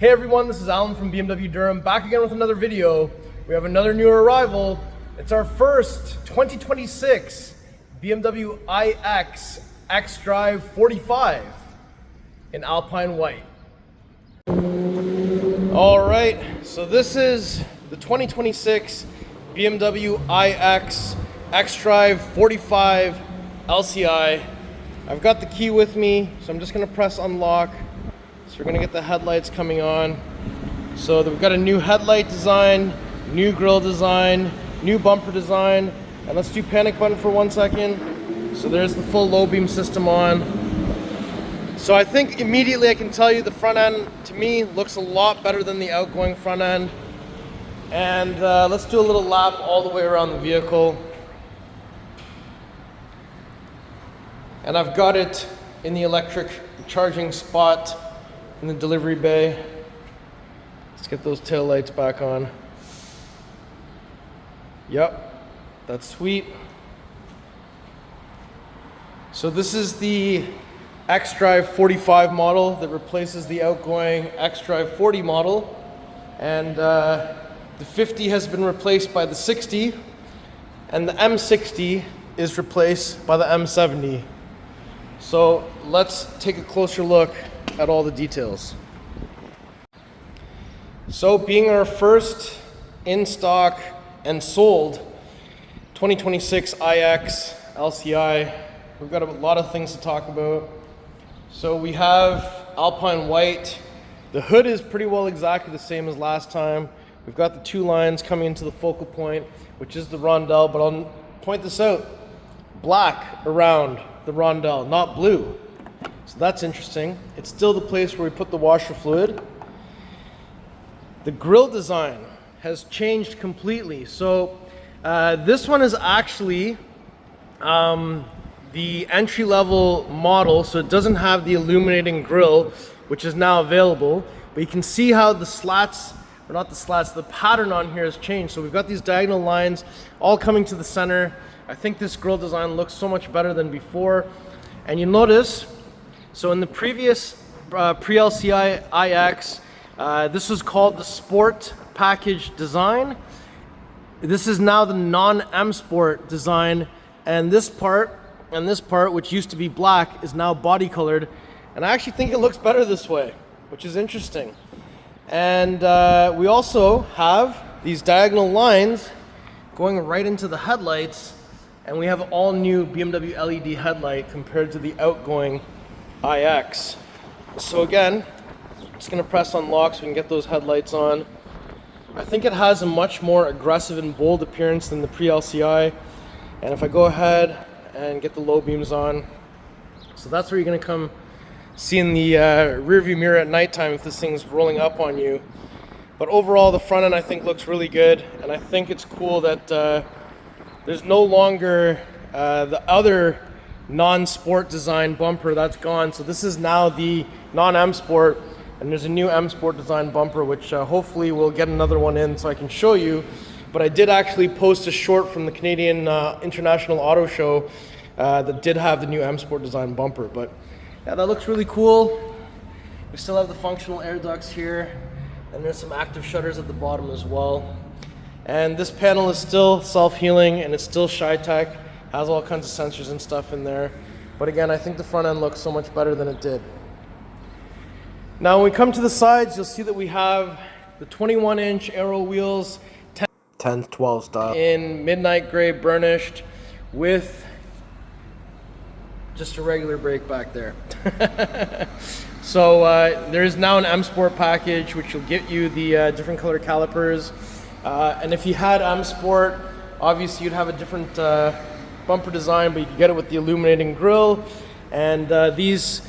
Hey everyone, this is Alan from BMW Durham, back again with another video. We have another new arrival. It's our first 2026 BMW iX xDrive 45 in Alpine White. All right, so this is the 2026 BMW iX xDrive 45 LCI. I've got the key with me, so I'm just gonna press unlock. So we're gonna get the headlights coming on. So we've got a new headlight design, new grille design, new bumper design, and let's do panic button for 1 second. So there's the full low beam system on. So I think immediately I can tell you the front end, to me, looks a lot better than the outgoing front end. And let's do a little lap all the way around the vehicle. And I've got it in the electric charging spot in the delivery bay. Let's get those tail lights back on. Yep, that's sweet. So this is the xDrive 45 model that replaces the outgoing xDrive 40 model. And the 50 has been replaced by the 60, and the M60 is replaced by the M70. So let's take a closer look at all the details. So being our first in stock and sold 2026 iX LCI, we've got a lot of things to talk about. So we have Alpine White. The hood is pretty well exactly the same as last time. We've got the two lines coming into the focal point, which is the rondelle, but I'll point this out. Black around the rondelle, not blue. So that's interesting. It's still the place where we put the washer fluid. The grille design has changed completely. So this one is actually the entry-level model, so it doesn't have the illuminating grille, which is now available. But you can see how the slats, or not the slats, the pattern on here has changed. So we've got these diagonal lines all coming to the center. I think this grille design looks so much better than before. And you notice, so in the previous pre-LCI iX, this was called the Sport Package Design. This is now the non-M Sport design, and this part, which used to be black, is now body colored. And I actually think it looks better this way, which is interesting. And we also have these diagonal lines going right into the headlights, and we have all new BMW LED headlight compared to the outgoing iX. So again, I'm just gonna press unlock so we can get those headlights on. I think it has a much more aggressive and bold appearance than the pre-LCI. And if I go ahead and get the low beams on, so that's where you're gonna come see in the rear view mirror at nighttime if this thing's rolling up on you. But overall, the front end I think looks really good, and I think it's cool that there's no longer the other non-sport design bumper that's gone. So this is now the non-M Sport, and there's a new M Sport design bumper, which hopefully we'll get another one in so I can show you. But I did actually post a short from the Canadian International Auto Show that did have the new M Sport design bumper. But yeah, that looks really cool. We still have the functional air ducts here, and there's some active shutters at the bottom as well. And this panel is still self-healing, and it's still ShyTech, has all kinds of sensors and stuff in there. But again, I think the front end looks so much better than it did. Now when we come to the sides, you'll see that we have the 21-inch Aero wheels, 10-12 style, in midnight gray burnished with just a regular brake back there. So there is now an M Sport package, which will get you the different color calipers. And if you had M Sport, obviously you'd have a different bumper design, but you could get it with the illuminating grille. And these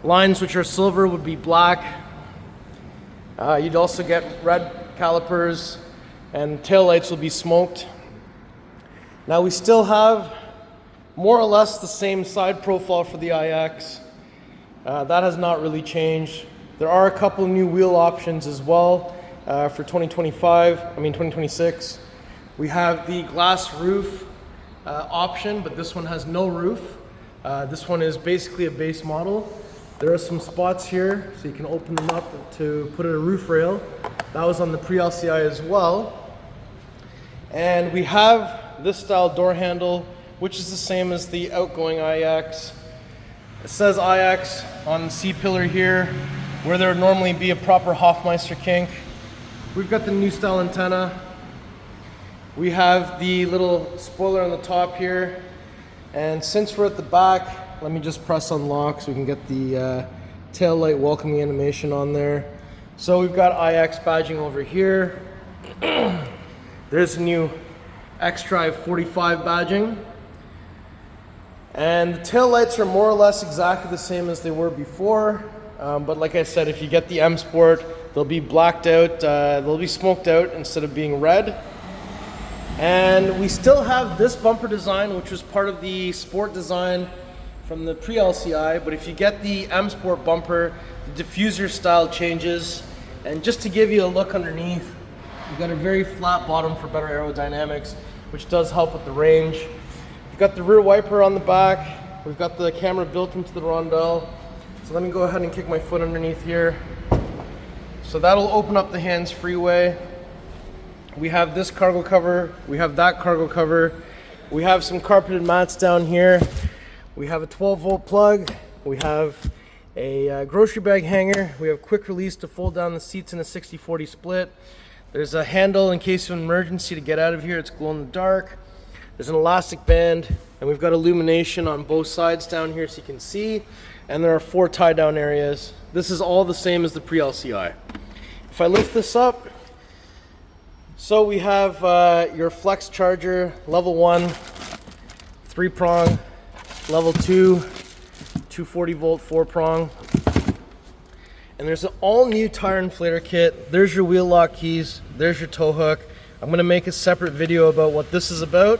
lines, which are silver, would be black. You'd also get red calipers, and tail lights will be smoked. Now we still have more or less the same side profile for the iX. That has not really changed. There are a couple new wheel options as well. For 2026. We have the glass roof option, but this one has no roof. This one is basically a base model. There are some spots here, so you can open them up to put in a roof rail. That was on the pre-LCI as well. And we have this style door handle, which is the same as the outgoing IX. It says IX on the C-pillar here, where there would normally be a proper Hofmeister kink. We've got the new style antenna. We have the little spoiler on the top here. And since we're at the back, let me just press unlock so we can get the tail light welcoming animation on there. So we've got IX badging over here. There's a new X-Drive 45 badging. And the tail lights are more or less exactly the same as they were before. But like I said, if you get the M Sport, they'll be blacked out, they'll be smoked out instead of being red. And we still have this bumper design, which was part of the Sport design from the pre-LCI, but if you get the M Sport bumper, the diffuser style changes. And just to give you a look underneath, you've got a very flat bottom for better aerodynamics, which does help with the range. We've got the rear wiper on the back. We've got the camera built into the rondelle. So let me go ahead and kick my foot underneath here. So that'll open up the hands-free way. We have this cargo cover, we have that cargo cover, we have some carpeted mats down here, we have a 12-volt plug, we have a grocery bag hanger, we have quick release to fold down the seats in a 60-40 split. There's a handle in case of an emergency to get out of here, it's glow in the dark. There's an elastic band, and we've got illumination on both sides down here so you can see, and there are 4 tie-down areas. This is all the same as the pre-LCI. If I lift this up, so we have your flex charger, level 1, 3-prong, level 2, 240 volt 4-prong. And there's an all new tire inflator kit. There's your wheel lock keys, there's your tow hook. I'm gonna make a separate video about what this is about.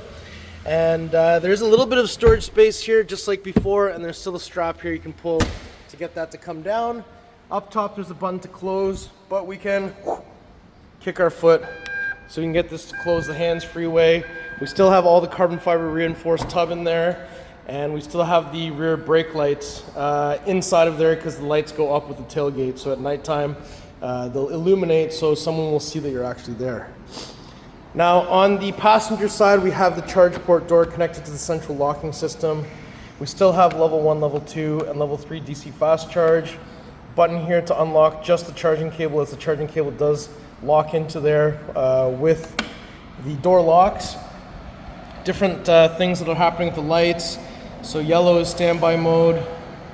And there's a little bit of storage space here, just like before, and there's still a strap here you can pull to get that to come down. Up top there's a button to close, but we can kick our foot so we can get this to close the hands-free way. We still have all the carbon fiber reinforced tub in there, and we still have the rear brake lights inside of there because the lights go up with the tailgate, so at nighttime they'll illuminate so someone will see that you're actually there. Now on the passenger side, we have the charge port door connected to the central locking system. We still have level 1, level 2, and level 3 DC fast charge. Button here to unlock just the charging cable, as the charging cable does lock into there with the door locks. Different things that are happening with the lights. So yellow is standby mode,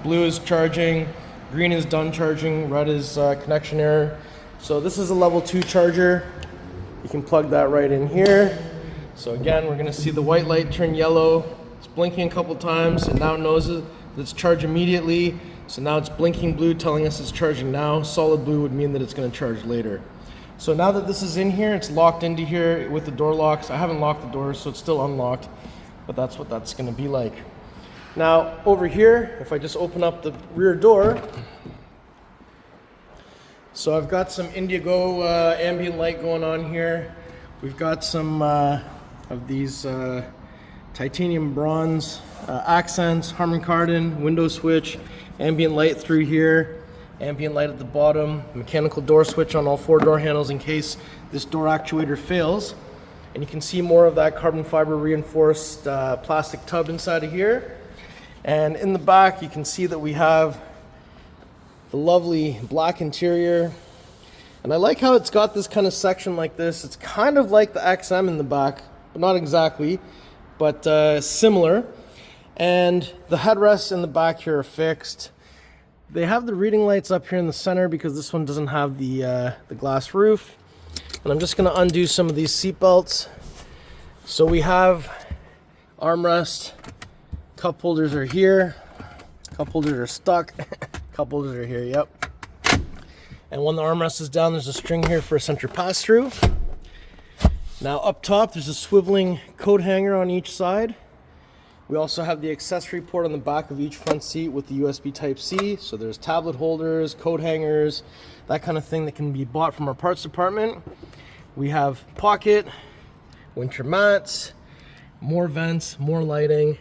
blue is charging, green is done charging, red is connection error. So this is a level 2 charger. You can plug that right in here. So again, we're gonna see the white light turn yellow. It's blinking a couple times, and now it knows that it's charged immediately. So now it's blinking blue, telling us it's charging now. Solid blue would mean that it's gonna charge later. So now that this is in here, it's locked into here with the door locks. I haven't locked the doors, so it's still unlocked, but that's what that's gonna be like. Now over here, if I just open up the rear door, so I've got some Indigo ambient light going on here. We've got some of these titanium bronze accents, Harman Kardon, window switch, ambient light through here, ambient light at the bottom, mechanical door switch on all 4 door handles in case this door actuator fails. And you can see more of that carbon fiber reinforced plastic tub inside of here. And in the back, you can see that we have the lovely black interior. And I like how it's got this kind of section like this. It's kind of like the XM in the back, but not exactly, but similar. And the headrests in the back here are fixed. They have the reading lights up here in the center because this one doesn't have the glass roof. And I'm just gonna undo some of these seat belts. So we have armrest, cup holders are here, cup holders are stuck, cup holders are here, yep. And when the armrest is down, there's a string here for a center pass-through. Now up top, there's a swiveling coat hanger on each side. We also have the accessory port on the back of each front seat with the USB Type-C. So there's tablet holders, coat hangers, that kind of thing that can be bought from our parts department. We have pocket, winter mats, more vents, more lighting,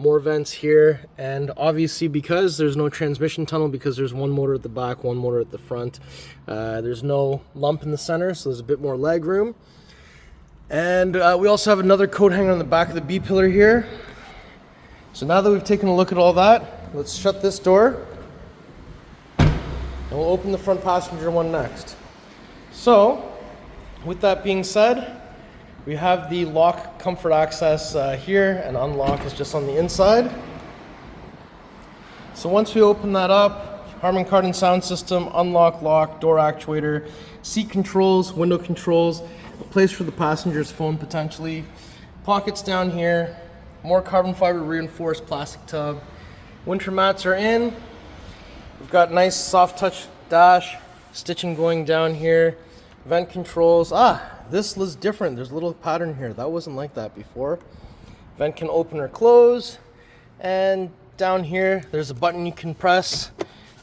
more vents here, and obviously because there's no transmission tunnel, because there's one motor at the back, one motor at the front, there's no lump in the center, so there's a bit more leg room. And we also have another coat hanger on the back of the B pillar here. So now that we've taken a look at all that, let's shut this door and we'll open the front passenger one next. So with that being said, we have the lock comfort access here, and unlock is just on the inside. So once we open that up, Harman Kardon sound system, unlock, lock, door actuator, seat controls, window controls, a place for the passenger's phone potentially, pockets down here, more carbon fiber reinforced plastic tub. Winter mats are in. We've got nice soft touch dash, stitching going down here, vent controls. This was different. There's a little pattern here. That wasn't like that before. Vent can open or close. And down here, there's a button you can press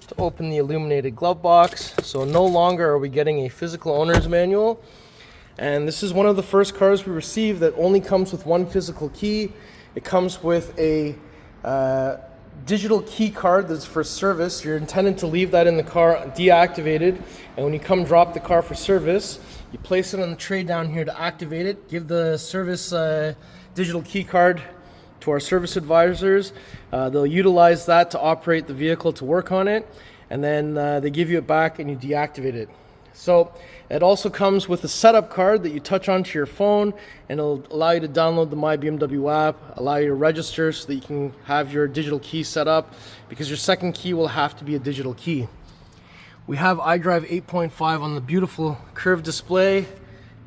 to open the illuminated glove box. So no longer are we getting a physical owner's manual. And this is one of the first cars we received that only comes with one physical key. It comes with a digital key card that's for service. You're intended to leave that in the car deactivated. And when you come drop the car for service, you place it on the tray down here to activate it. Give the service digital key card to our service advisors. They'll utilize that to operate the vehicle, to work on it, and then they give you it back and you deactivate it. So it also comes with a setup card that you touch onto your phone, and it'll allow you to download the My BMW app, allow you to register so that you can have your digital key set up, because your second key will have to be a digital key. We have iDrive 8.5 on the beautiful curved display,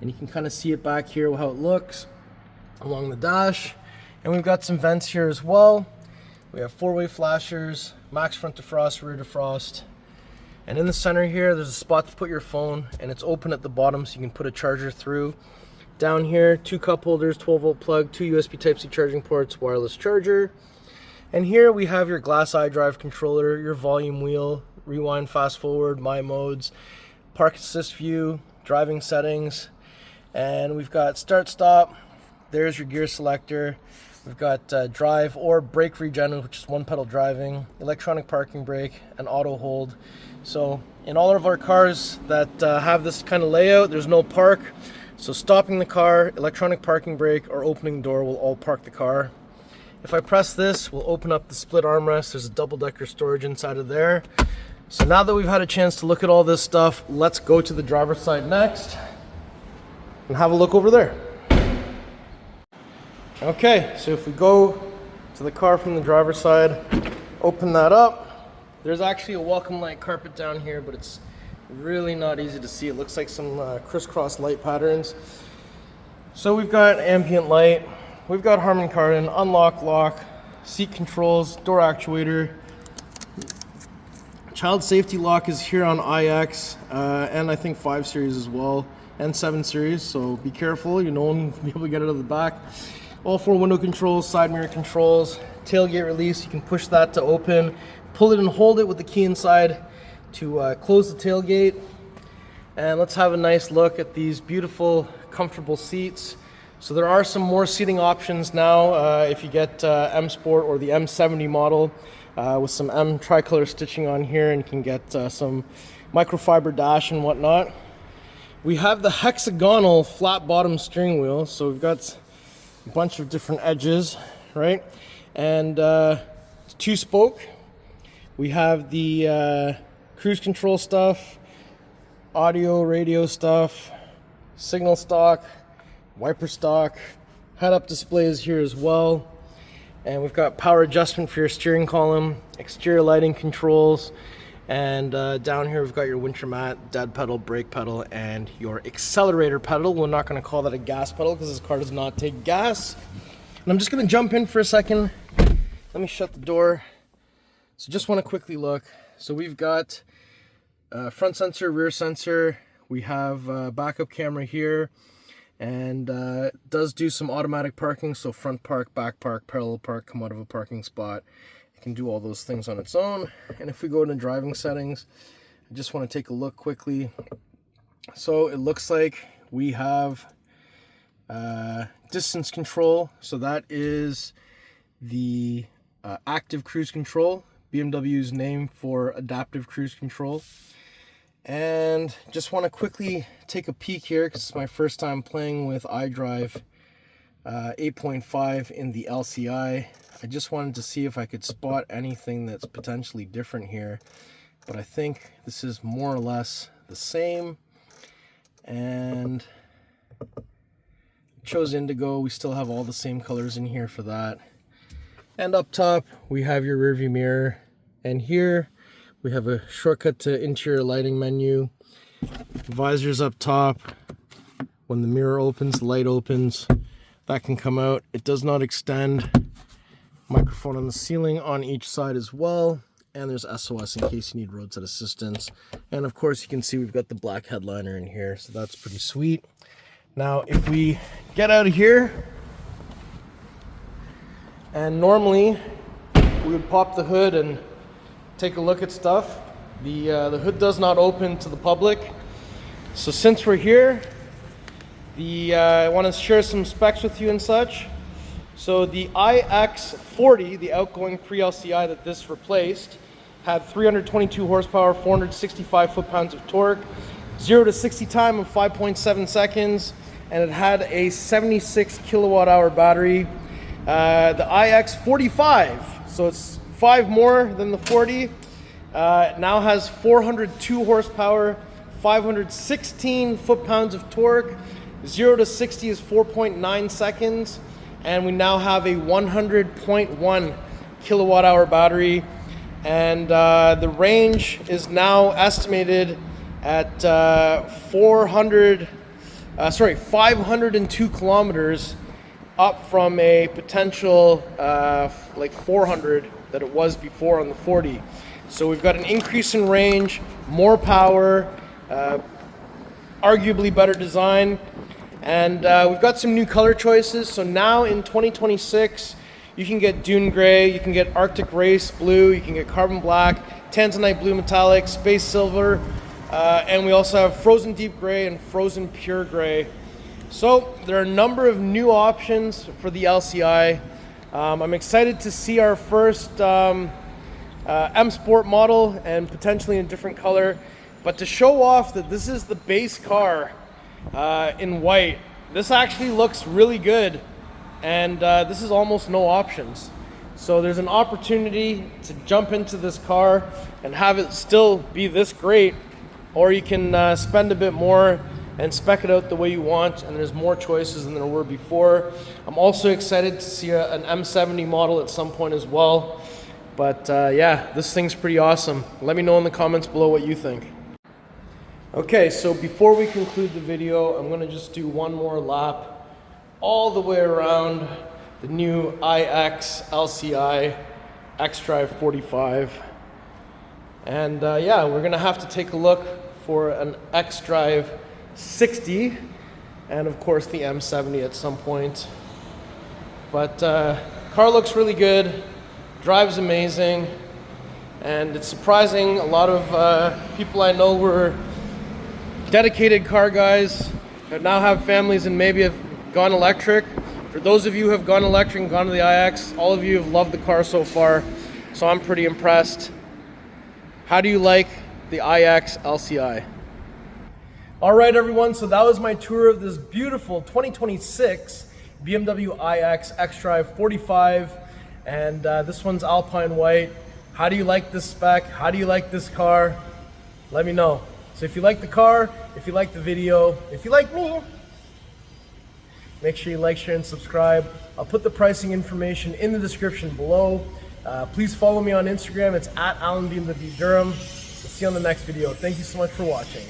and you can kind of see it back here how it looks along the dash. And we've got some vents here as well. We have four-way flashers, max front defrost, rear defrost. And in the center here, there's a spot to put your phone, and it's open at the bottom so you can put a charger through. Down here, two cup holders, 12-volt plug, two USB Type-C charging ports, wireless charger. And here we have your glass iDrive controller, your volume wheel, rewind, fast forward, my modes, park assist view, driving settings, and we've got start stop. There's your gear selector. We've got drive or brake regen, which is one pedal driving, electronic parking brake, and auto hold. So in all of our cars that have this kind of layout, there's no park. So stopping the car, electronic parking brake, or opening the door will all park the car. If I press this, we'll open up the split armrest. There's a double-decker storage inside of there. So now that we've had a chance to look at all this stuff, let's go to the driver's side next and have a look over there. Okay, so if we go to the car from the driver's side, open that up, there's actually a welcome light carpet down here, but it's really not easy to see. It looks like some crisscross light patterns. So we've got ambient light, we've got Harman Kardon, unlock, lock, seat controls, door actuator. Child safety lock is here on IX, and I think 5 Series as well, and 7 Series, so be careful, no one will be able to get it out of the back. All 4 window controls, side mirror controls, tailgate release, you can push that to open, pull it and hold it with the key inside to close the tailgate. And let's have a nice look at these beautiful, comfortable seats. So there are some more seating options now if you get M Sport or the M70 model. With some M tricolor stitching on here, and you can get some microfiber dash and whatnot. We have the hexagonal flat bottom steering wheel, so we've got a bunch of different edges, right? And 2-spoke. We have the cruise control stuff, audio, radio stuff, signal stock, wiper stock, head-up display is here as well. And we've got power adjustment for your steering column, exterior lighting controls, and down here we've got your winter mat, dead pedal, brake pedal, and your accelerator pedal. We're not going to call that a gas pedal because this car does not take gas. And I'm just going to jump in for a second. Let me shut the door. So just want to quickly look. So we've got front sensor, rear sensor. We have backup camera here. And does do some automatic parking, so front park, back park, parallel park, come out of a parking spot. It can do all those things on its own. And if we go into driving settings, I just want to take a look quickly. So it looks like we have distance control. So that is the active cruise control, BMW's name for adaptive cruise control. And just want to quickly take a peek here because it's my first time playing with iDrive 8.5 in the LCI. I just wanted to see if I could spot anything that's potentially different here, but I think this is more or less the same. And chose indigo. We still have all the same colors in here for that. And up top we have your rearview mirror, and here we have a shortcut to interior lighting menu. Visors up top. When the mirror opens, the light opens. That can come out. It does not extend. Microphone on the ceiling on each side as well. And there's SOS in case you need roadside assistance. And of course you can see we've got the black headliner in here, so that's pretty sweet. Now if we get out of here, and normally we would pop the hood and take a look at stuff. The hood does not open to the public. So since we're here, I want to share some specs with you and such. So the iX40, the outgoing pre-LCI that this replaced, had 322 horsepower, 465 foot-pounds of torque, 0 to 60 time of 5.7 seconds, and it had a 76 kilowatt-hour battery. The iX45, so it's 5 more than the 40, now has 402 horsepower, 516 foot-pounds of torque, 0 to 60 is 4.9 seconds, and we now have a 100.1 kilowatt-hour battery, and the range is now estimated at 502 kilometers, up from a potential like 400 that it was before on the 40. So we've got an increase in range, more power, arguably better design, and we've got some new color choices. So now in 2026, you can get dune gray, you can get Arctic race blue, you can get carbon black, tanzanite blue metallic, space silver, and we also have frozen deep gray and frozen pure gray. So there are a number of new options for the LCI. I'm excited to see our first M Sport model, and potentially in a different color. But to show off that this is the base car in white, this actually looks really good, and this is almost no options. So there's an opportunity to jump into this car and have it still be this great, or you can spend a bit more and spec it out the way you want, and there's more choices than there were before. I'm also excited to see an M70 model at some point as well. But yeah, this thing's pretty awesome. Let me know in the comments below what you think. Okay, so before we conclude the video, I'm gonna just do one more lap all the way around the new iX LCI xDrive 45. And yeah, we're gonna have to take a look for an xDrive 60, and of course the M70 at some point. But car looks really good, drives amazing, and it's surprising a lot of people I know were dedicated car guys that now have families and maybe have gone electric. For those of you who have gone electric and gone to the iX, all of you have loved the car so far, so I'm pretty impressed. How do you like the iX LCI? All right, everyone, so that was my tour of this beautiful 2026 BMW iX xDrive 45, and this one's Alpine White. How do you like this spec? How do you like this car? Let me know. So if you like the car, if you like the video, if you like me, make sure you like, share, and subscribe. I'll put the pricing information in the description below. Please follow me on Instagram. It's at AlanBMW Durham. We'll see you on the next video. Thank you so much for watching.